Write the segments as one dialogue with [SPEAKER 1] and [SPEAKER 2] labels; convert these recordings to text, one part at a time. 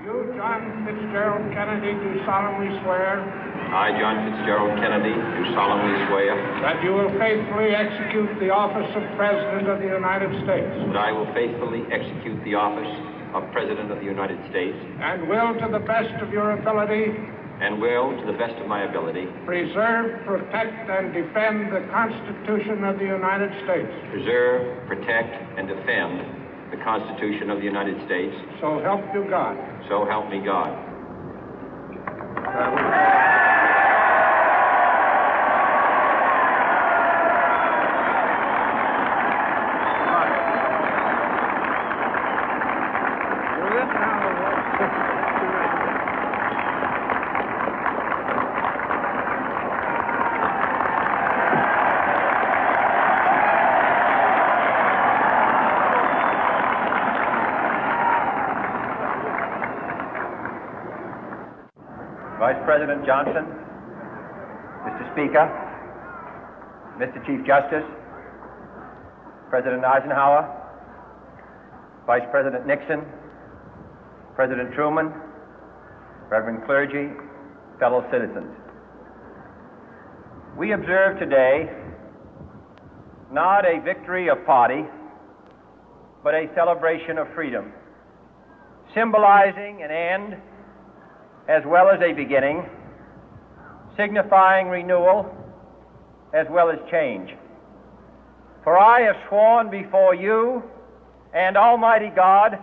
[SPEAKER 1] You, John Fitzgerald Kennedy, do solemnly swear
[SPEAKER 2] I, John Fitzgerald Kennedy, do solemnly swear
[SPEAKER 1] that you will faithfully execute the office of President of the United States
[SPEAKER 2] that I will faithfully execute the office of President of the United States
[SPEAKER 1] and will, to the best of your ability,
[SPEAKER 2] and will, to the best of my ability,
[SPEAKER 1] preserve, protect, and defend the Constitution of the United States.
[SPEAKER 2] preserve, protect, and defend the Constitution of the United States.
[SPEAKER 1] So help you God.
[SPEAKER 2] So help me God.
[SPEAKER 3] Vice President Johnson, Mr. Speaker, Mr. Chief Justice, President Eisenhower, Vice President Nixon, President Truman, Reverend clergy, fellow citizens. We observe today not a victory of party, but a celebration of freedom, symbolizing an end as well as a beginning, signifying renewal as well as change. For I have sworn before you and Almighty God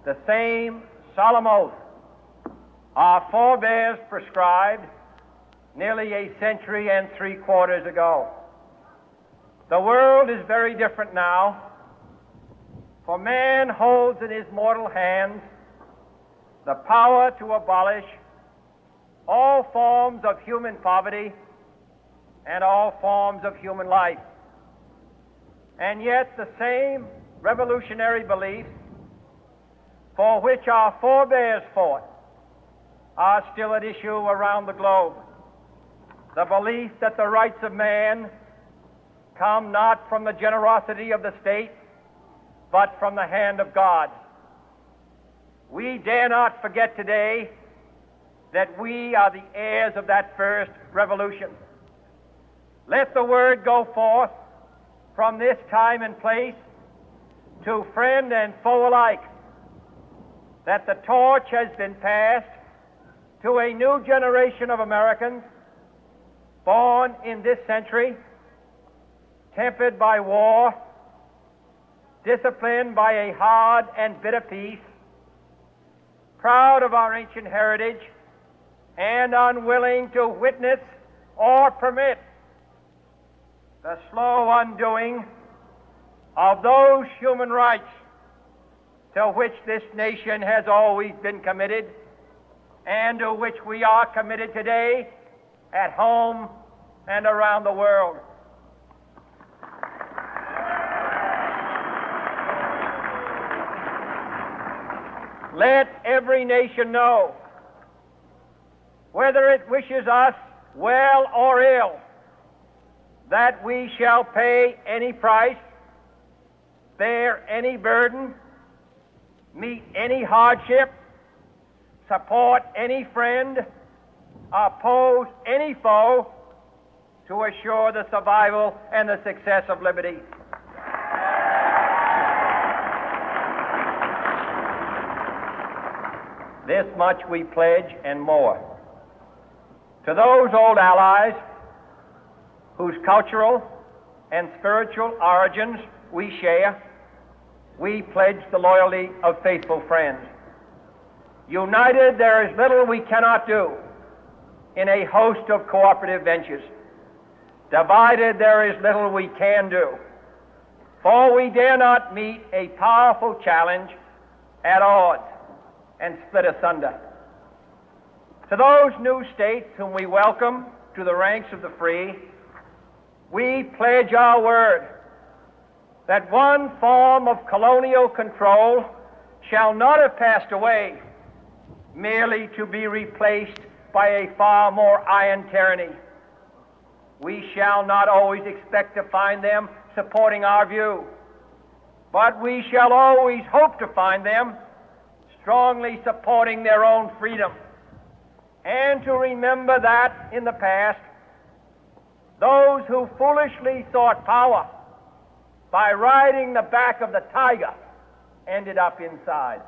[SPEAKER 3] the same solemn oath our forebears prescribed nearly a century and 3/4 ago. The world is very different now, for man holds in his mortal hands the power to abolish all forms of human poverty and all forms of human life. And yet the same revolutionary beliefs for which our forebears fought are still at issue around the globe. The belief that the rights of man come not from the generosity of the state, but from the hand of God. We dare not forget today that we are the heirs of that first revolution. Let the word go forth from this time and place to friend and foe alike that the torch has been passed to a new generation of Americans born in this century, tempered by war, disciplined by a hard and bitter peace, proud of our ancient heritage, and unwilling to witness or permit the slow undoing of those human rights to which this nation has always been committed and to which we are committed today at home and around the world. Let every nation know, whether it wishes us well or ill, that we shall pay any price, bear any burden, meet any hardship, support any friend, oppose any foe to assure the survival and the success of liberty. This much we pledge and more. To those old allies whose cultural and spiritual origins we share, we pledge the loyalty of faithful friends. United, there is little we cannot do in a host of cooperative ventures. Divided, there is little we can do, for we dare not meet a powerful challenge at odds and split asunder. To those new states whom we welcome to the ranks of the free, we pledge our word that one form of colonial control shall not have passed away, merely to be replaced by a far more iron tyranny. We shall not always expect to find them supporting our view, but we shall always hope to find them strongly supporting their own freedom, and to remember that in the past, those who foolishly sought power by riding the back of the tiger ended up inside.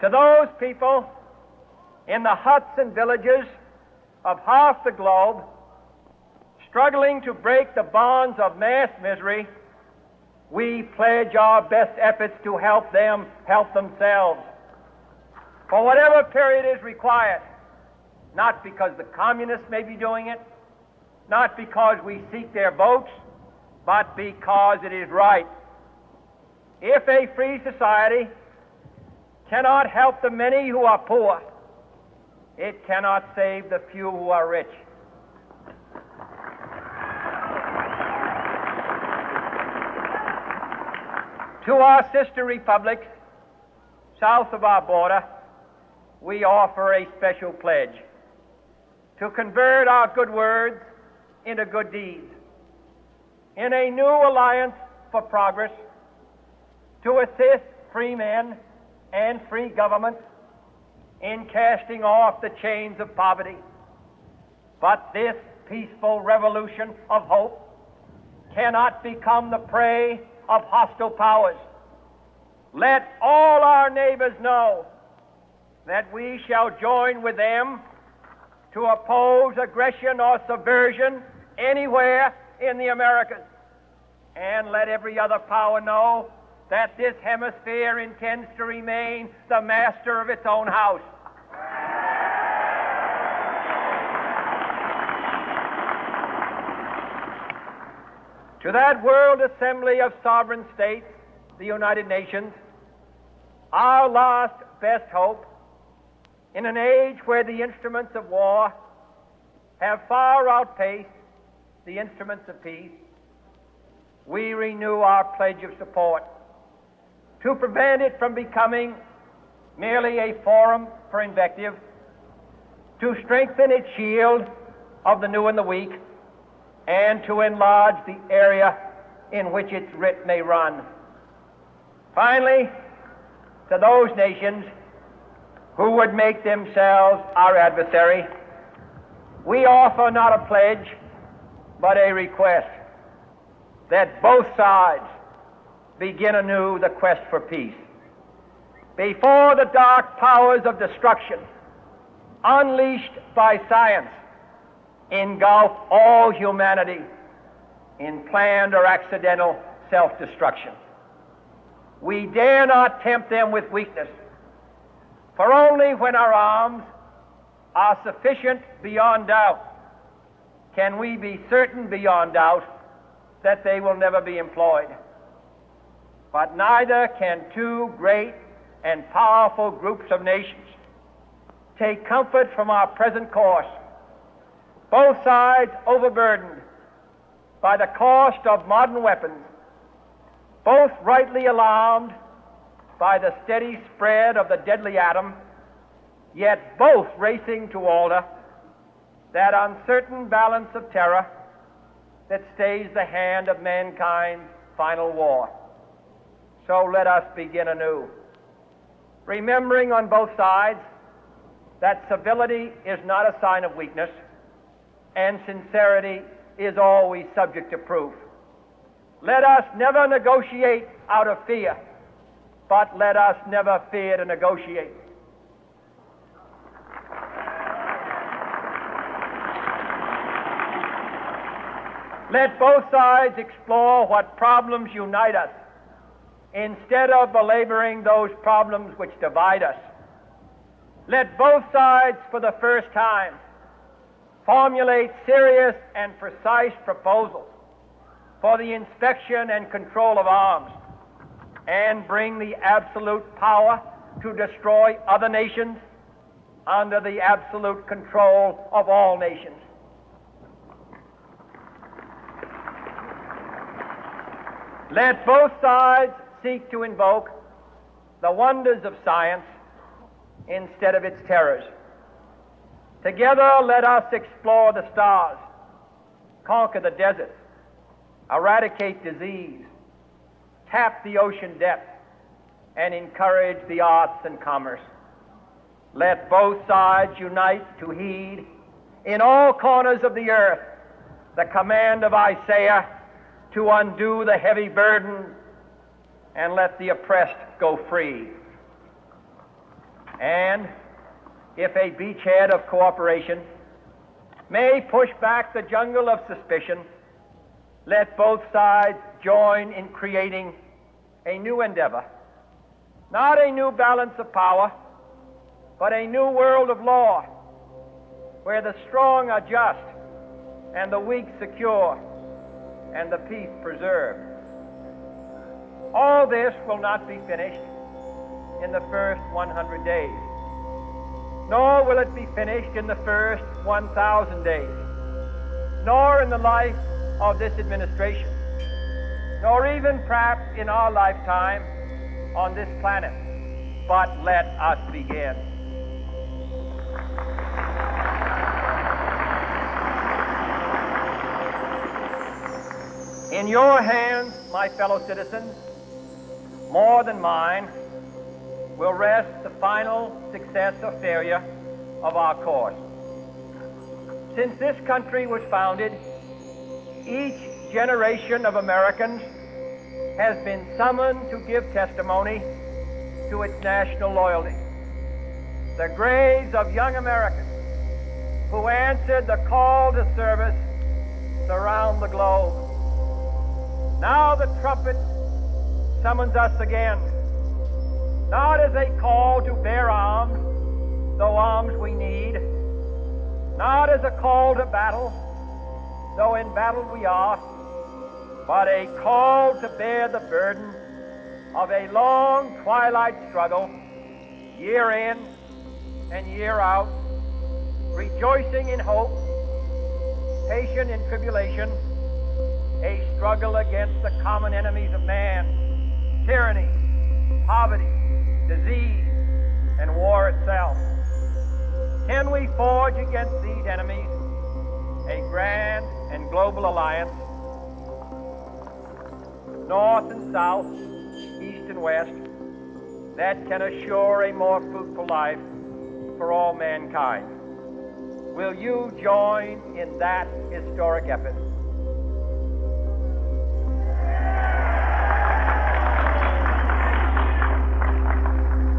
[SPEAKER 3] To those people in the huts and villages of half the globe struggling to break the bonds of mass misery, we pledge our best efforts to help them help themselves for whatever period is required, not because the communists may be doing it, not because we seek their votes, but because it is right. If a free society cannot help the many who are poor, it cannot save the few who are rich. To our sister republics south of our border, we offer a special pledge to convert our good words into good deeds, in a new alliance for progress, to assist free men and free governments in casting off the chains of poverty. But this peaceful revolution of hope cannot become the prey of hostile powers. Let all our neighbors know that we shall join with them to oppose aggression or subversion anywhere in the Americas. And let every other power know that this hemisphere intends to remain the master of its own house. To that World Assembly of Sovereign States, the United Nations, our last best hope, in an age where the instruments of war have far outpaced the instruments of peace, we renew our pledge of support to prevent it from becoming merely a forum for invective, to strengthen its shield of the new and the weak, and to enlarge the area in which its writ may run. Finally, to those nations who would make themselves our adversary, we offer not a pledge, but a request that both sides begin anew the quest for peace. Before the dark powers of destruction, unleashed by science, engulf all humanity in planned or accidental self-destruction, we dare not tempt them with weakness, for only when our arms are sufficient beyond doubt can we be certain beyond doubt that they will never be employed. But neither can two great and powerful groups of nations take comfort from our present course, both sides overburdened by the cost of modern weapons, both rightly alarmed by the steady spread of the deadly atom, yet both racing to alter that uncertain balance of terror that stays the hand of mankind's final war. So let us begin anew, remembering on both sides that civility is not a sign of weakness, and sincerity is always subject to proof. Let us never negotiate out of fear, but let us never fear to negotiate. Let both sides explore what problems unite us, instead of belaboring those problems which divide us. Let both sides, for the first time, formulate serious and precise proposals for the inspection and control of arms, and bring the absolute power to destroy other nations under the absolute control of all nations. Let both sides seek to invoke the wonders of science instead of its terrors. Together, let us explore the stars, conquer the deserts, eradicate disease, tap the ocean depth, and encourage the arts and commerce. Let both sides unite to heed in all corners of the earth the command of Isaiah to undo the heavy burden and let the oppressed go free. And if a beachhead of cooperation may push back the jungle of suspicion, let both sides join in creating a new endeavor, not a new balance of power, but a new world of law, where the strong are just and the weak secure and the peace preserved. All this will not be finished in the first 100 days, nor will it be finished in the first 1,000 days, nor in the life of this administration, nor even perhaps in our lifetime on this planet. But let us begin. In your hands, my fellow citizens, more than mine, will rest the final success or failure of our course. Since this country was founded, each generation of Americans has been summoned to give testimony to its national loyalty. The graves of young Americans who answered the call to service surround the globe. Now the trumpet summons us again, not as a call to bear arms, though arms we need, not as a call to battle, though in battle we are, but a call to bear the burden of a long twilight struggle, year in and year out, rejoicing in hope, patient in tribulation, a struggle against the common enemies of man, tyranny, poverty, disease, and war itself. Can we forge against these enemies a grand and global alliance, north and south, east and west, that can assure a more fruitful life for all mankind? Will you join in that historic effort?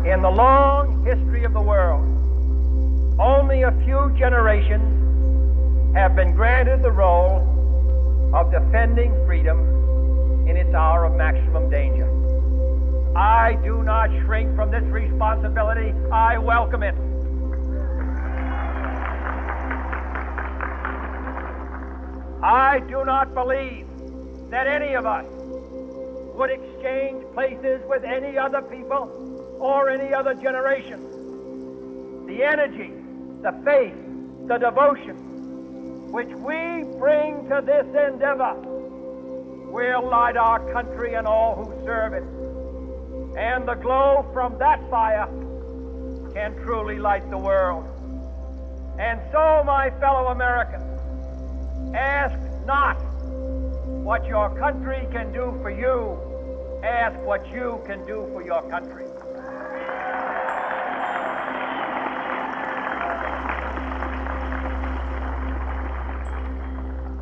[SPEAKER 3] In the long history of the world, only a few generations have been granted the role of defending freedom in its hour of maximum danger. I do not shrink from this responsibility. I welcome it. I do not believe that any of us would exchange places with any other people or any other generation. The energy, the faith, the devotion which we bring to this endeavor will light our country and all who serve it. And the glow from that fire can truly light the world. And so, my fellow Americans, ask not what your country can do for you, ask what you can do for your country.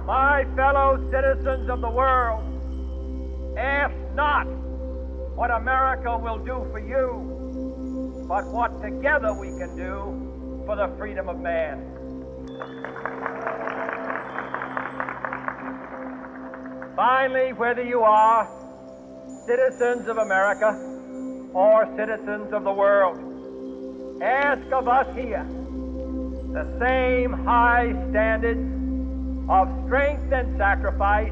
[SPEAKER 3] My fellow citizens of the world, ask not what America will do for you, but what together we can do for the freedom of man. Finally, whether you are citizens of America or citizens of the world, ask of us here the same high standards of strength and sacrifice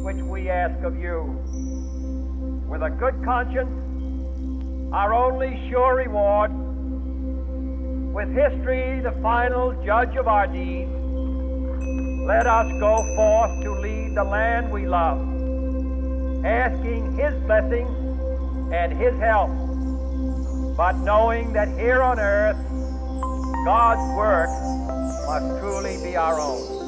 [SPEAKER 3] which we ask of you. With a good conscience, our only sure reward, with history the final judge of our deeds, let us go forth to lead the land we love, asking His blessing and His help, but knowing that here on earth, God's work must truly be our own.